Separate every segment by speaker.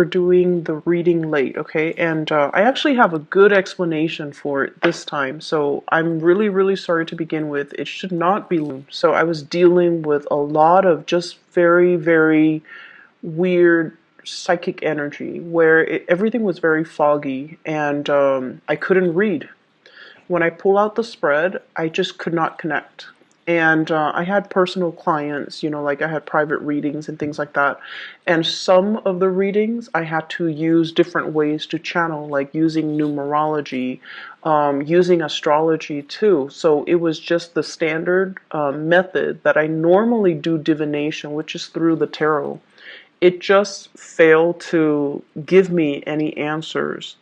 Speaker 1: doing the reading late, okay? And I actually have a good explanation for it this time. So I'm really, really sorry to begin with. It should not be. So I was dealing with a lot of just very, very weird psychic energy where everything was very foggy and I couldn't read. When I pull out the spread, I just could not connect. And I had personal clients, like I had private readings and things like that. And some of the readings I had to use different ways to channel, like using numerology, using astrology too. So it was just the standard method that I normally do divination, which is through the tarot. It just failed to give me any answers.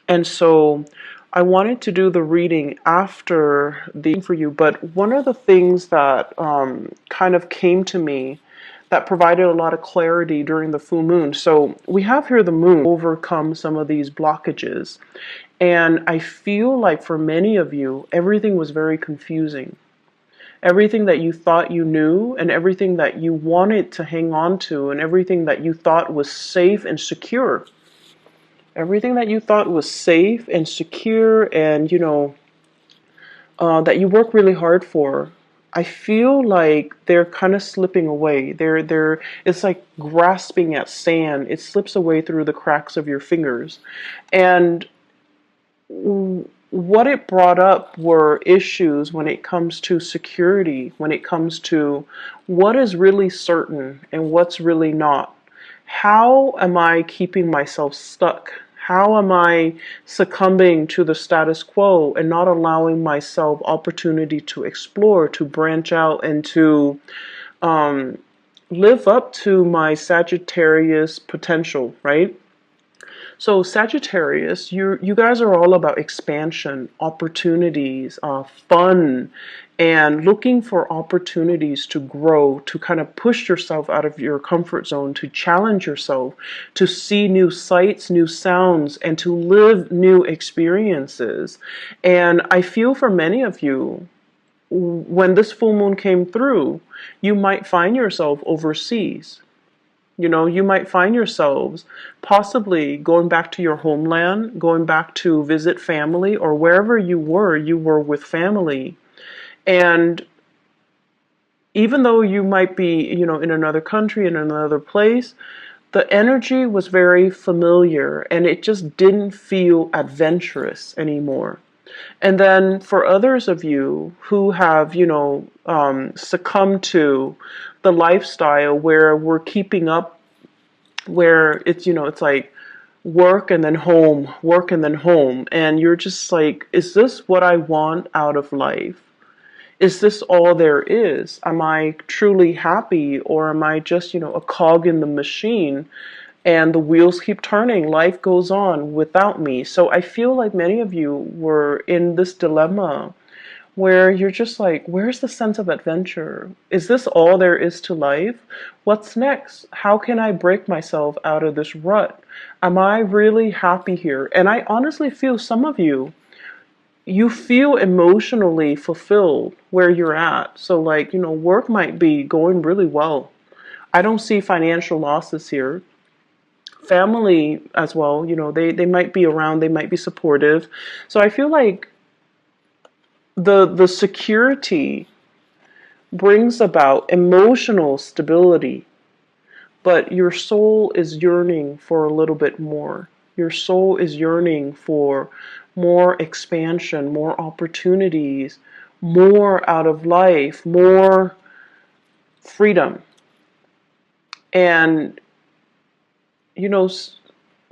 Speaker 1: And so I wanted to do the reading after the for you, but one of the things that kind of came to me that provided a lot of clarity during the full moon. So we have here the moon overcome some of these blockages. And I feel like for many of you, everything was very confusing. Everything that you thought you knew and everything that you wanted to hang on to and everything that you thought was safe and secure. Everything that you thought was safe and secure and, that you work really hard for, I feel like they're kind of slipping away. It's like grasping at sand. It slips away through the cracks of your fingers. And what it brought up were issues when it comes to security, when it comes to what is really certain and what's really not. How am I keeping myself stuck? How am I succumbing to the status quo and not allowing myself opportunity to explore, to branch out, and to live up to my Sagittarius potential, right? So Sagittarius, you guys are all about expansion, opportunities, fun, and looking for opportunities to grow, to kind of push yourself out of your comfort zone, to challenge yourself, to see new sights, new sounds, and to live new experiences. And I feel for many of you, when this full moon came through, you might find yourself overseas. You might find yourselves possibly going back to your homeland, going back to visit family, or wherever you were with family. And even though you might be, in another country, in another place, the energy was very familiar and it just didn't feel adventurous anymore. And then for others of you who have, succumbed to the lifestyle where we're keeping up, where it's like work and then home, work and then home. And you're just like, is this what I want out of life? Is this all there is? Am I truly happy, or am I just, a cog in the machine and the wheels keep turning? Life goes on without me. So I feel like many of you were in this dilemma where you're just like, where's the sense of adventure? Is this all there is to life? What's next? How can I break myself out of this rut? Am I really happy here? And I honestly feel some of you feel emotionally fulfilled where you're at. So like, work might be going really well. I don't see financial losses here. Family as well, they might be around, they might be supportive. So I feel like the security brings about emotional stability, but your soul is yearning for a little bit more. Your soul is yearning for more expansion, more opportunities, more out of life, more freedom. And,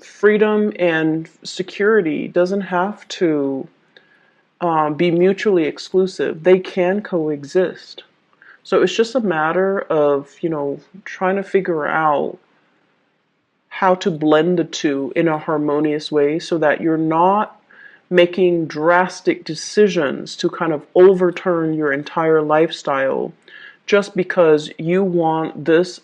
Speaker 1: freedom and security doesn't have to be mutually exclusive. They can coexist. So it's just a matter of, trying to figure out how to blend the two in a harmonious way so that you're not making drastic decisions to kind of overturn your entire lifestyle just because you want this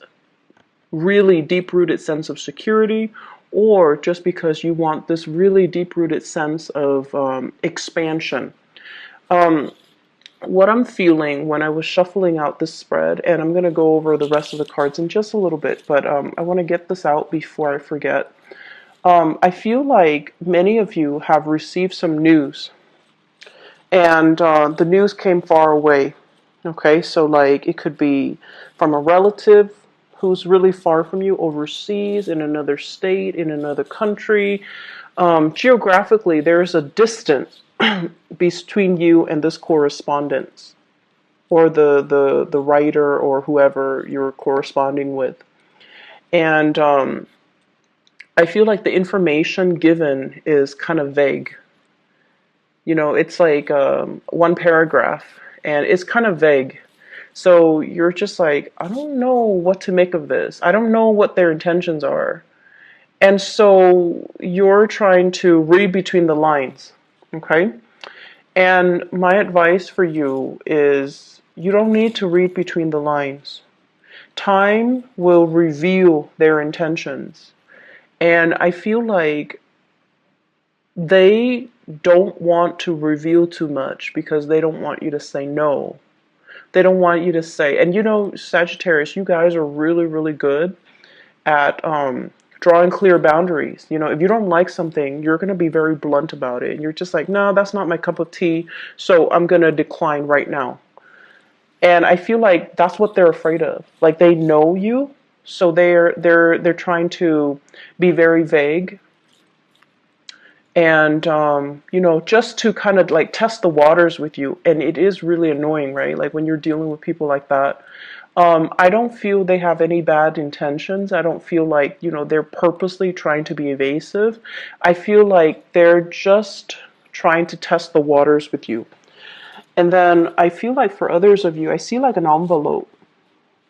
Speaker 1: really deep-rooted sense of security, or just because you want this really deep-rooted sense of expansion. what I'm feeling when I was shuffling out this spread, and I'm going to go over the rest of the cards in just a little bit, but I want to get this out before I forget. I feel like many of you have received some news, and the news came far away. Okay, so like it could be from a relative who's really far from you, overseas, in another state, in another country. Geographically, there's a distance between you and this correspondence, or the writer, or whoever you're corresponding with. And I feel like the information given is kind of vague. You know, it's like one paragraph, and it's kind of vague. So you're just like, I don't know what to make of this. I don't know what their intentions are. And so you're trying to read between the lines, okay? And my advice for you is you don't need to read between the lines. Time will reveal their intentions. And I feel like they don't want to reveal too much because they don't want you to say no. They don't want you to say, and you know, Sagittarius, you guys are really, really good at drawing clear boundaries. You know, if you don't like something, you're going to be very blunt about it. And you're just like, no, that's not my cup of tea, so I'm going to decline right now. And I feel like that's what they're afraid of. Like they know you, so they're trying to be very vague. And you know, just to kind of like test the waters with you. And it is really annoying, right? Like when you're dealing with people like that. I don't feel they have any bad intentions. I don't feel like, you know, they're purposely trying to be evasive. I feel like they're just trying to test the waters with you. And then I feel like for others of you, I see like an envelope.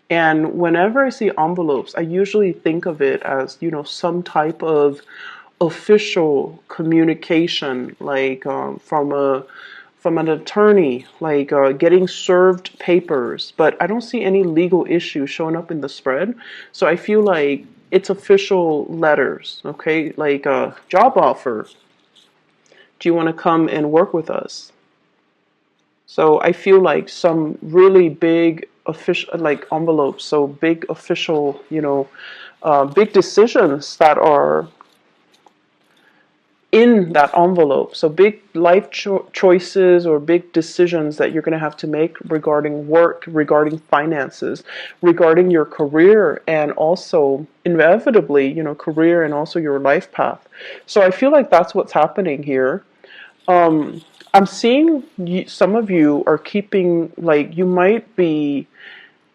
Speaker 1: And whenever I see envelopes, I usually think of it as, you know, some type of official communication, like from an attorney, like getting served papers. But I don't see any legal issue showing up in the spread. So I feel like it's official letters, okay? Like a job offer. Do you want to come and work with us? So I feel like some really big official, like envelopes, so big official, you know, big decisions that are in that envelope. So big life choices or big decisions that you're going to have to make regarding work, regarding finances, regarding your career, and also inevitably, you know, career and also your life path. So I feel like that's what's happening here. I'm seeing some of you are keeping, like, you might be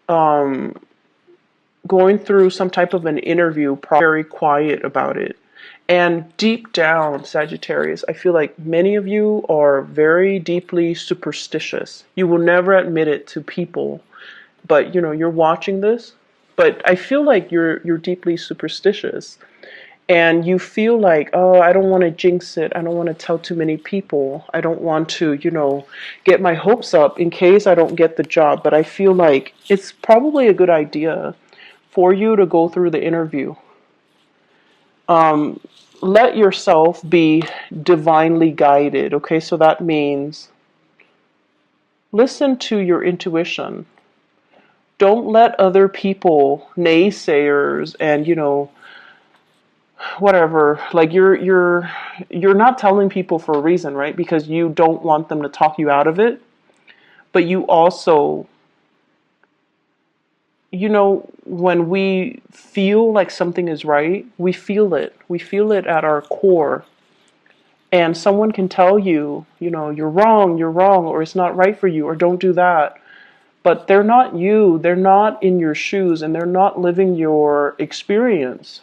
Speaker 1: going through some type of an interview, very quiet about it. And deep down, Sagittarius, I feel like many of you are very deeply superstitious. You will never admit it to people, but you know, you're watching this, but I feel like you're deeply superstitious. And you feel like, oh, I don't want to jinx it. I don't want to tell too many people. I don't want to, you know, get my hopes up in case I don't get the job. But I feel like it's probably a good idea for you to go through the interview. Let yourself be divinely guided, okay? So that means listen to your intuition. Don't let other people, naysayers, and, you know, whatever, like you're not telling people for a reason, right? Because you don't want them to talk you out of it, but you also, you know, when we feel like something is right, we feel it at our core. And someone can tell you, you know, you're wrong, or it's not right for you, or don't do that, but they're not you, they're not in your shoes, and they're not living your experience.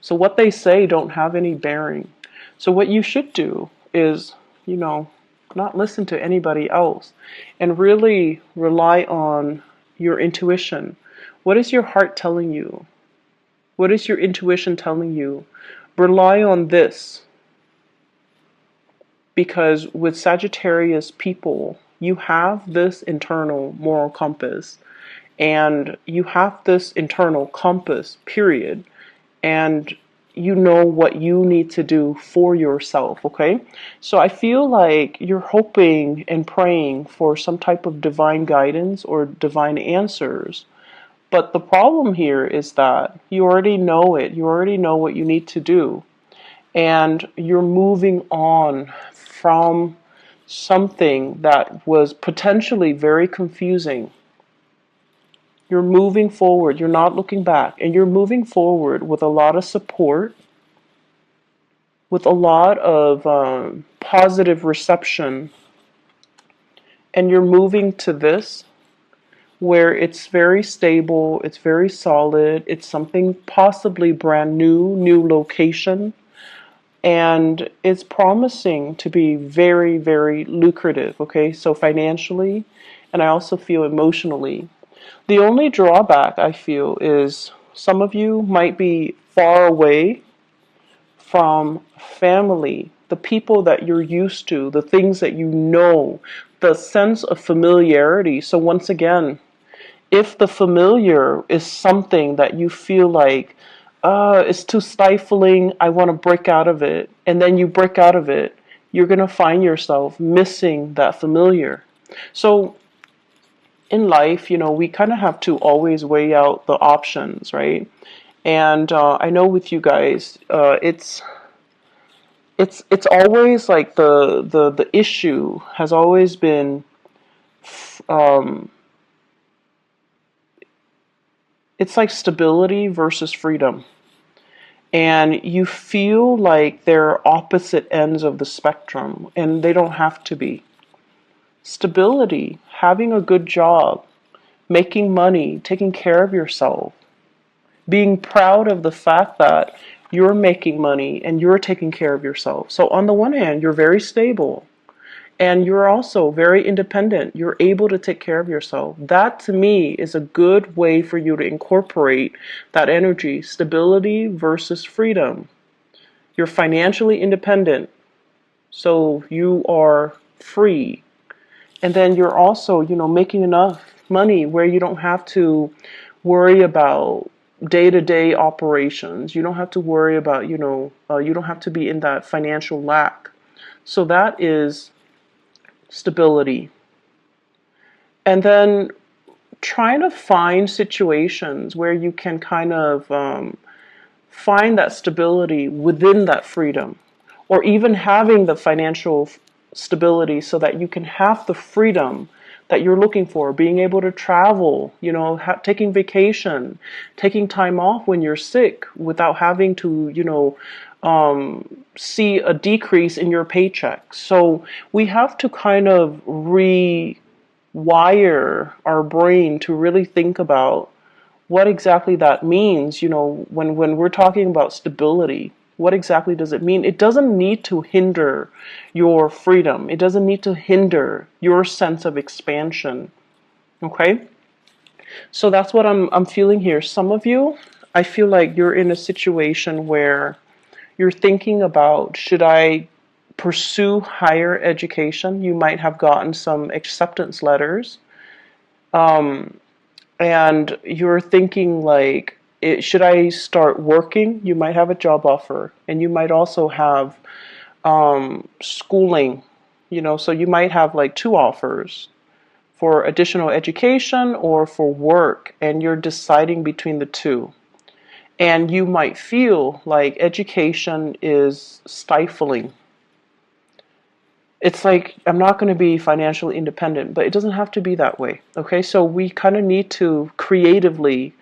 Speaker 1: So what they say don't have any bearing. So what you should do is, you know, not listen to anybody else and really rely on your intuition. What is your heart telling you? What is your intuition telling you? Rely on this. Because with Sagittarius people, you have this internal moral compass, and you have this internal compass, period. And you know what you need to do for yourself, okay? So I feel like you're hoping and praying for some type of divine guidance or divine answers. But the problem here is that you already know it. You already know what you need to do. And you're moving on from something that was potentially very confusing. You're moving forward. You're not looking back. And you're moving forward with a lot of support, with a lot of positive reception. And you're moving to this where it's very stable, it's very solid, it's something possibly brand new, new location, and it's promising to be very, very lucrative, okay? So financially, and I also feel emotionally. The only drawback I feel is some of you might be far away from family, the people that you're used to, the things that you know, the sense of familiarity. So once again, if the familiar is something that you feel like, it's too stifling, I want to break out of it, and then you break out of it, you're going to find yourself missing that familiar. So in life, we kind of have to always weigh out the options, right? And I know with you guys, it's always like the issue has always been, um, it's like stability versus freedom. And you feel like they're opposite ends of the spectrum, and they don't have to be. Stability, having a good job, making money, taking care of yourself, being proud of the fact that you're making money and you're taking care of yourself. So on the one hand, you're very stable. And you're also very independent. You're able to take care of yourself. That to me is a good way for you to incorporate that energy, stability versus freedom. You're financially independent, so you are free. And then you're also, making enough money where you don't have to worry about day-to-day operations. You don't have to worry about, you don't have to be in that financial lack. So that is stability. And then trying to find situations where you can kind of find that stability within that freedom, or even having the financial stability so that you can have the freedom that you're looking for, being able to travel, taking vacation, taking time off when you're sick without having to, see a decrease in your paycheck. So we have to kind of rewire our brain to really think about what exactly that means, when we're talking about stability. What exactly does it mean? It doesn't need to hinder your freedom. It doesn't need to hinder your sense of expansion. Okay? So that's what I'm feeling here. Some of you, I feel like you're in a situation where you're thinking about, should I pursue higher education? You might have gotten some acceptance letters. And you're thinking like, should I start working? You might have a job offer, and you might also have schooling, so you might have like two offers for additional education or for work, and you're deciding between the two. And you might feel like education is stifling. It's like, I'm not going to be financially independent, but it doesn't have to be that way. Okay, so we kind of need to creatively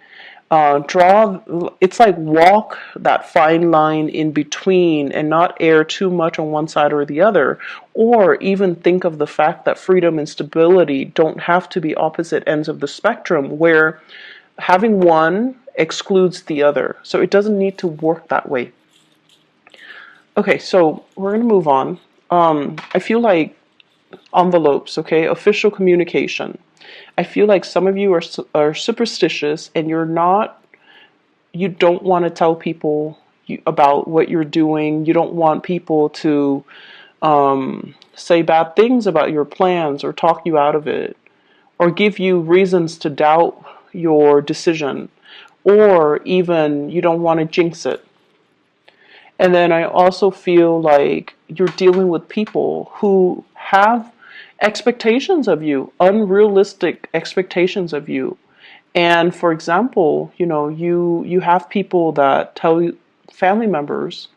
Speaker 1: it's like walk that fine line in between and not err too much on one side or the other, or even think of the fact that freedom and stability don't have to be opposite ends of the spectrum where having one excludes the other. So it doesn't need to work that way. Okay, so we're going to move on. I feel like envelopes, okay, official communication. I feel like some of you are superstitious, and you don't want to tell people about what you're doing. You don't want people to say bad things about your plans or talk you out of it or give you reasons to doubt your decision, or even you don't want to jinx it. And then I also feel like you're dealing with people who have expectations of you, unrealistic expectations of you. And for example, you have people that tell you, family members,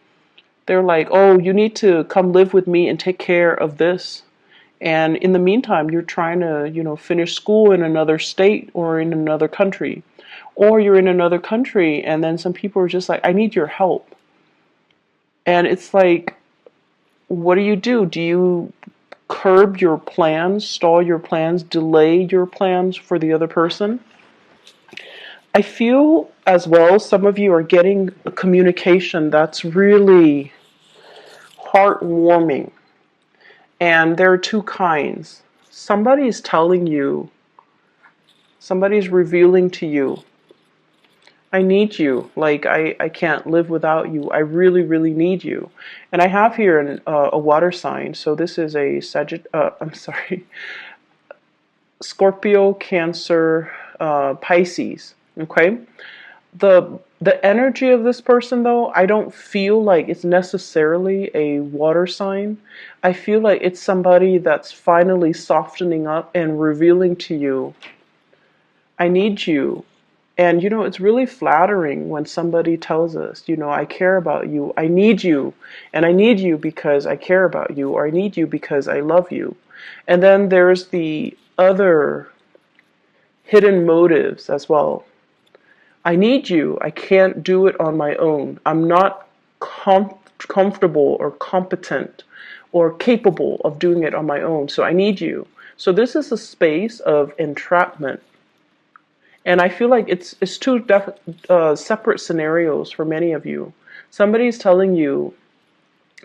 Speaker 1: they're like, "Oh, you need to come live with me and take care of this." And in the meantime, you're trying to, finish school in another state or in another country. Or you're in another country and then some people are just like, "I need your help." And it's like, what do you do? Do you curb your plans, stall your plans, delay your plans for the other person? I feel as well some of you are getting a communication that's really heartwarming. And there are two kinds. Somebody's telling you, somebody's revealing to you, "I need you. Like, I can't live without you. I really, really need you." And I have here a water sign. So this is a Scorpio, Cancer, Pisces. Okay? The energy of this person, though, I don't feel like it's necessarily a water sign. I feel like it's somebody that's finally softening up and revealing to you, "I need you." And it's really flattering when somebody tells us, "I care about you, I need you, and I need you because I care about you, or I need you because I love you." And then there's the other hidden motives as well. "I need you. I can't do it on my own. I'm not comfortable or competent or capable of doing it on my own. So I need you." So this is a space of entrapment. And I feel like it's two separate scenarios for many of you. Somebody's telling you,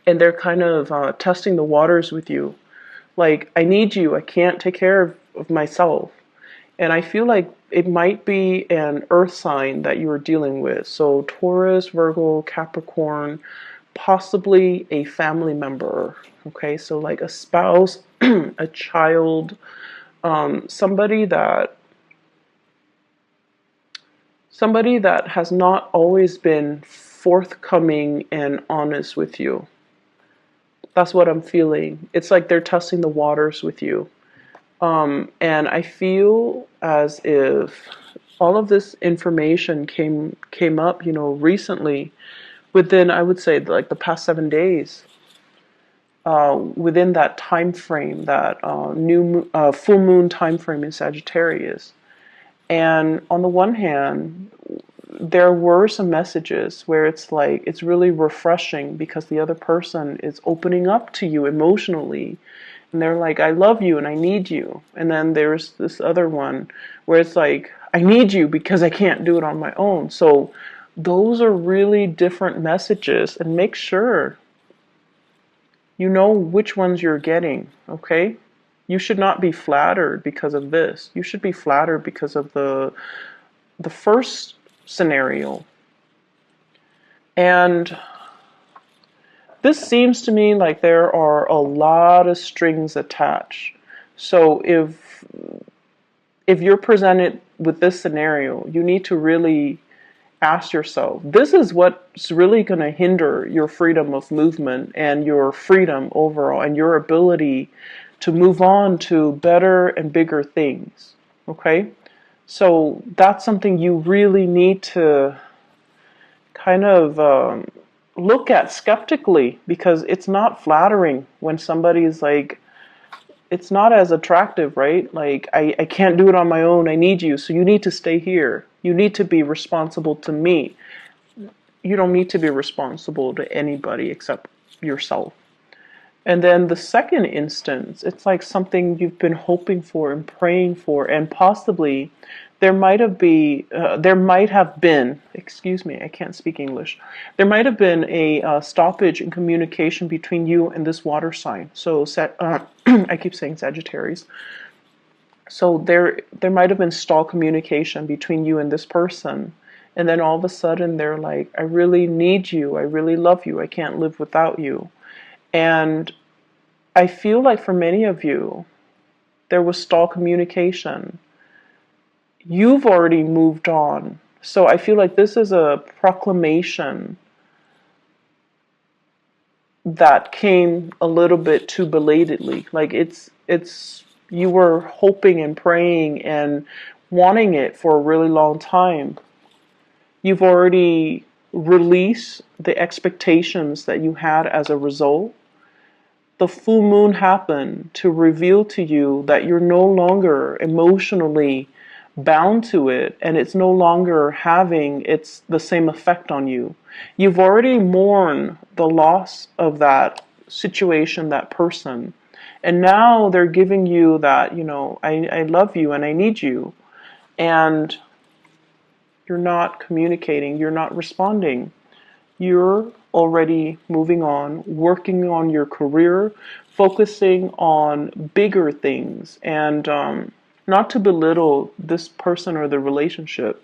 Speaker 1: and they're kind of testing the waters with you. Like, "I need you. I can't take care of myself." And I feel like it might be an earth sign that you are dealing with. So Taurus, Virgo, Capricorn, possibly a family member. Okay, so like a spouse, a child, somebody that has not always been forthcoming and honest with you. That's what I'm feeling. It's like they're testing the waters with you. And I feel as if all of this information came up, recently, within, I would say, like the past 7 days, within that time frame, that full moon time frame in Sagittarius. And on the one hand, there were some messages where it's like it's really refreshing because the other person is opening up to you emotionally. And they're like, "I love you and I need you." And then there's this other one where it's like, "I need you because I can't do it on my own." So those are really different messages, and make sure you know which ones you're getting, okay? You should not be flattered because of this. You should be flattered because of the first scenario. And this seems to me like there are a lot of strings attached. So if you're presented with this scenario, you need to really ask yourself, this is what's really going to hinder your freedom of movement and your freedom overall and your ability to move on to better and bigger things. Okay? So that's something you really need to kind of look at skeptically, because it's not flattering when somebody's like, it's not as attractive, right? Like, I can't do it on my own. I need you. So you need to stay here. You need to be responsible to me. You don't need to be responsible to anybody except yourself. And then the second instance, it's like something you've been hoping for and praying for, and possibly there might have been, excuse me, I can't speak English. There might have been a stoppage in communication between you and this water sign. So I keep saying Sagittarius. So there might have been stalled communication between you and this person. And then all of a sudden they're like, "I really need you. I really love you. I can't live without you." And I feel like for many of you, there was stalled communication. You've already moved on. So I feel like this is a proclamation that came a little bit too belatedly. Like you were hoping and praying and wanting it for a really long time. You've already released the expectations that you had as a result. The full moon happened to reveal to you that you're no longer emotionally bound to it, and it's no longer having the same effect on you. You've already mourned the loss of that situation, that person, and now they're giving you that, I love you and I need you, and you're not communicating, you're not responding. You're already moving on, working on your career, focusing on bigger things, and not to belittle this person or the relationship,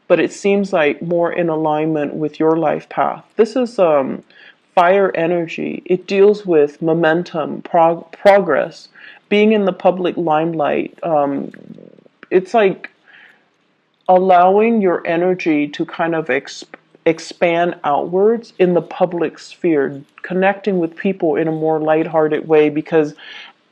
Speaker 1: but it seems like more in alignment with your life path. This is fire energy. It deals with momentum, progress, being in the public limelight. It's like allowing your energy to kind of expand outwards in the public sphere, connecting with people in a more lighthearted way, because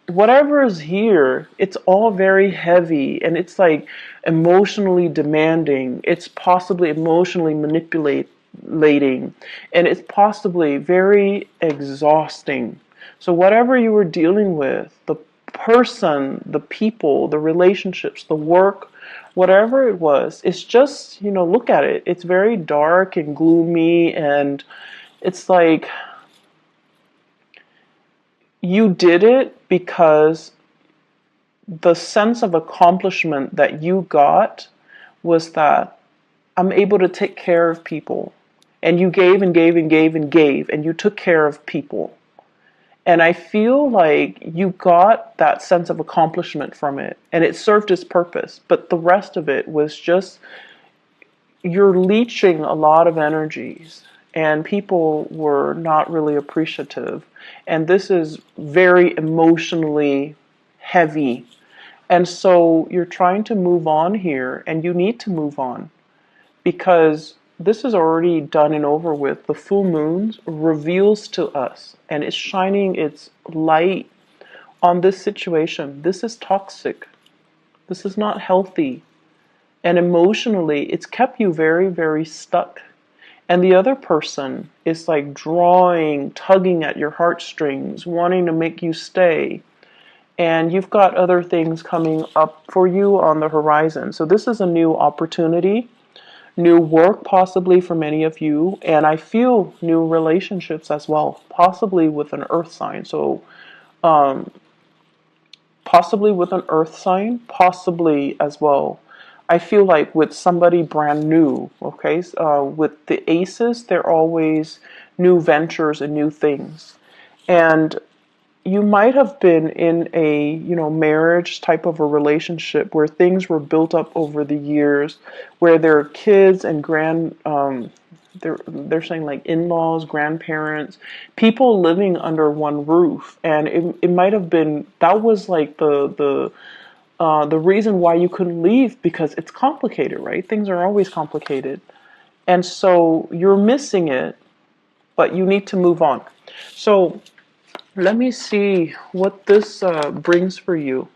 Speaker 1: whatever is here, it's all very heavy, and it's like emotionally demanding. It's possibly emotionally manipulating, and it's possibly very exhausting. So whatever you were dealing with, the person, the people, the relationships, the work, whatever it was, it's just, look at it. It's very dark and gloomy, and it's like you did it because the sense of accomplishment that you got was that I'm able to take care of people. And you gave and gave and gave and gave, and you took care of people. And I feel like you got that sense of accomplishment from it, and it served its purpose. But the rest of it was just, you're leeching a lot of energies, and people were not really appreciative. And this is very emotionally heavy. And so you're trying to move on here, and you need to move on, because this is already done and over with. The full moon reveals to us, and it's shining its light on this situation. This is toxic. This is not healthy. And emotionally, it's kept you very, very stuck. And the other person is like drawing, tugging at your heartstrings, wanting to make you stay. And you've got other things coming up for you on the horizon. So this is a new opportunity. New work possibly for many of you, and I feel new relationships as well, possibly with an earth sign. So possibly with an earth sign, possibly as well, I feel like with somebody brand new. Okay, with the aces, they're always new ventures and new things. And you might have been in a, marriage type of a relationship where things were built up over the years, where there are kids and they're saying like in-laws, grandparents, people living under one roof, and it might have been, that was like the reason why you couldn't leave, because it's complicated, right? Things are always complicated, and so you're missing it, but you need to move on. So let me see what this brings for you.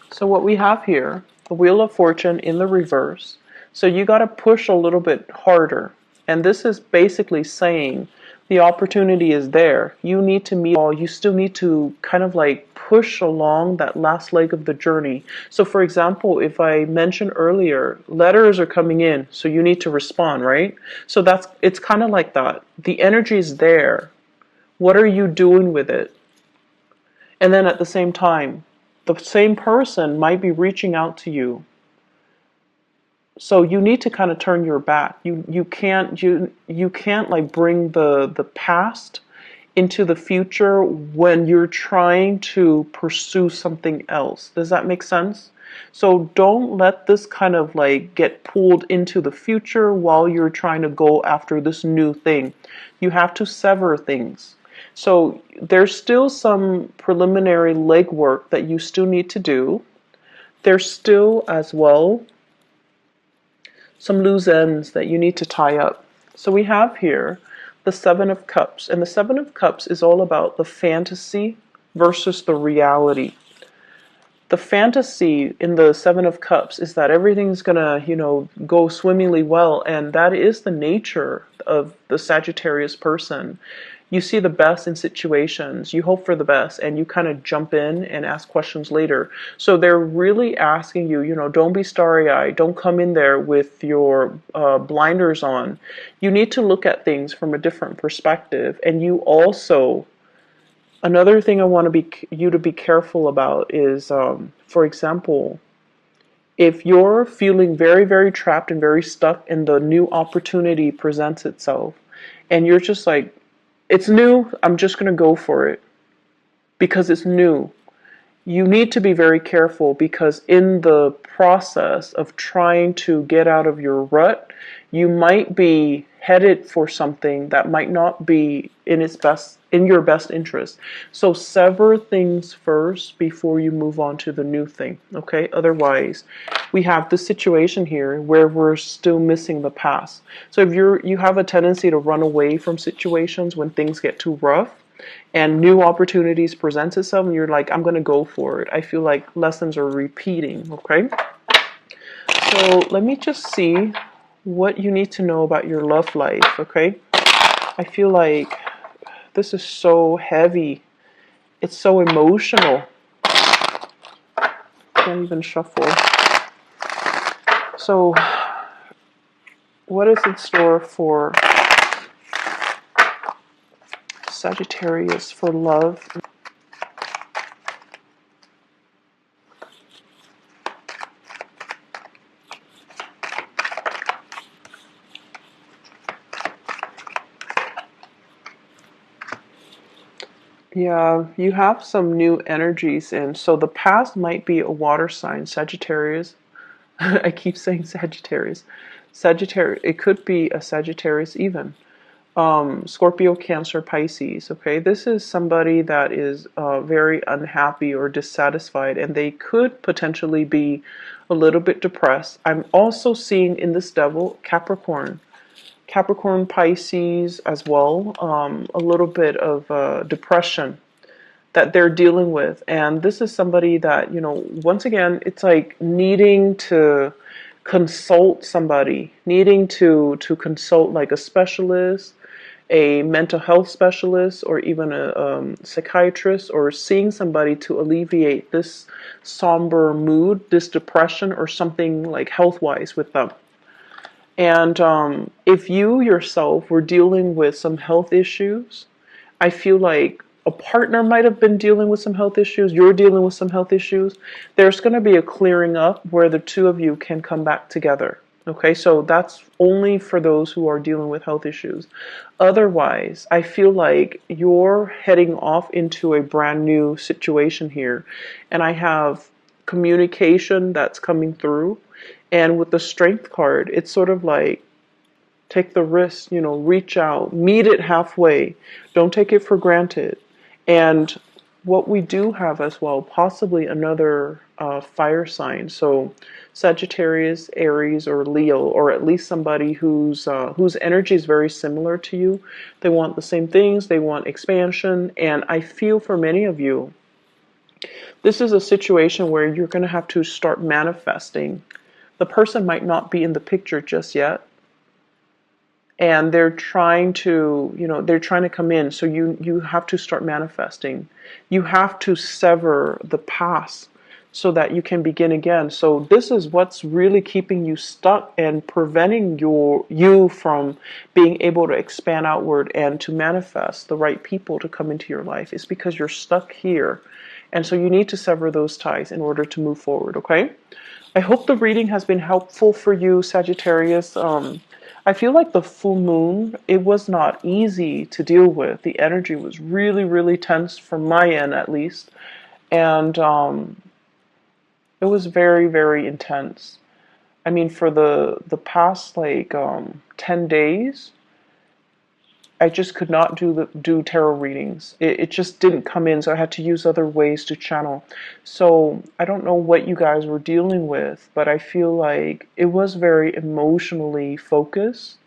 Speaker 1: So what we have here, the Wheel of Fortune in the reverse. So you got to push a little bit harder. And this is basically saying the opportunity is there. You need to meet all. You still need to kind of like push along that last leg of the journey. So for example, if I mentioned earlier, letters are coming in, so you need to respond, right? So it's kind of like that. The energy is there. What are you doing with it? And then at the same time, the same person might be reaching out to you. So you need to kind of turn your back. You can't like bring the past into the future when you're trying to pursue something else. Does that make sense? So don't let this kind of like get pulled into the future while you're trying to go after this new thing. You have to sever things. So there's still some preliminary legwork that you still need to do There's still as well some loose ends that you need to tie up. So we have here the Seven of Cups, and the Seven of Cups is all about the fantasy versus the reality. The fantasy in the Seven of Cups is that everything's gonna, go swimmingly well, and that is the nature of the Sagittarius person. You see the best in situations, you hope for the best, and you kind of jump in and ask questions later. So they're really asking you, don't be starry-eyed, don't come in there with your blinders on. You need to look at things from a different perspective, and you also, another thing I want you to be careful about is, for example, if you're feeling very, very trapped and very stuck and the new opportunity presents itself, and you're just like, it's new, I'm just going to go for it because it's new. You need to be very careful, because in the process of trying to get out of your rut, you might be headed for something that might not be in your best interest. So sever things first before you move on to the new thing, okay? Otherwise, we have this situation here where we're still missing the past. So if you have a tendency to run away from situations when things get too rough, and new opportunities present itself, and you're like, I'm going to go for it. I feel like lessons are repeating, okay? So let me just see what you need to know about your love life, okay? I feel like this is so heavy. It's so emotional. Can't even shuffle. So what is in store for Sagittarius for love? Yeah, you have some new energies in. So the past might be a water sign, Sagittarius. I keep saying Sagittarius. Sagittarius, it could be a Sagittarius even. Scorpio, Cancer, Pisces. Okay, this is somebody that is very unhappy or dissatisfied, and they could potentially be a little bit depressed. I'm also seeing in this devil Capricorn. Capricorn, Pisces as well, a little bit of depression that they're dealing with. And this is somebody that, once again, it's like needing to consult somebody, needing to consult like a specialist, a mental health specialist, or even a psychiatrist, or seeing somebody to alleviate this somber mood, this depression, or something like health-wise with them. And if you yourself were dealing with some health issues, I feel like a partner might have been dealing with some health issues, you're dealing with some health issues, there's going to be a clearing up where the two of you can come back together. Okay, so that's only for those who are dealing with health issues. Otherwise, I feel like you're heading off into a brand new situation here. And I have communication that's coming through. And with the Strength card, it's sort of like, take the risk, reach out, meet it halfway. Don't take it for granted. And what we do have as well, possibly another fire sign. So Sagittarius, Aries, or Leo, or at least somebody whose energy is very similar to you. They want the same things. They want expansion. And I feel for many of you, this is a situation where you're going to have to start manifesting. The person might not be in the picture just yet, and they're trying to, they're trying to come in. So you have to start manifesting. You have to sever the past so that you can begin again. So this is what's really keeping you stuck and preventing you from being able to expand outward and to manifest the right people to come into your life. It's because you're stuck here. And so you need to sever those ties in order to move forward, okay? I hope the reading has been helpful for you, Sagittarius. I feel like the full moon, it was not easy to deal with. The energy was really, really tense from my end, at least. And it was very, very intense. I mean, for the past, 10 days, I just could not do tarot readings. It just didn't come in, so I had to use other ways to channel. So I don't know what you guys were dealing with, but I feel like it was very emotionally focused.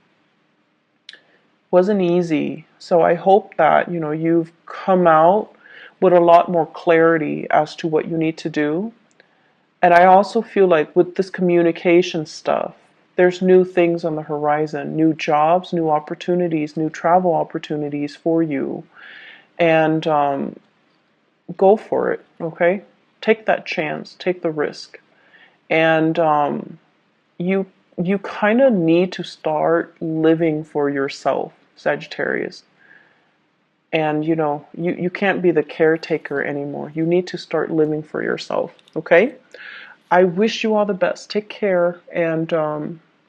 Speaker 1: Wasn't easy. So I hope that, you know, you've come out with a lot more clarity as to what you need to do. And I also feel like with this communication stuff, there's new things on the horizon, new jobs, new opportunities, new travel opportunities for you. And go for it, okay? Take that chance, take the risk. And you you kind of need to start living for yourself, Sagittarius. And you know, you can't be the caretaker anymore. You need to start living for yourself, okay? I wish you all the best. Take care, and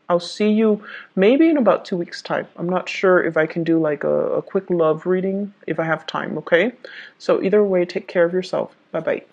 Speaker 1: I'll see you maybe in about 2 weeks' time. I'm not sure if I can do like a quick love reading if I have time, okay? So either way, take care of yourself. Bye-bye.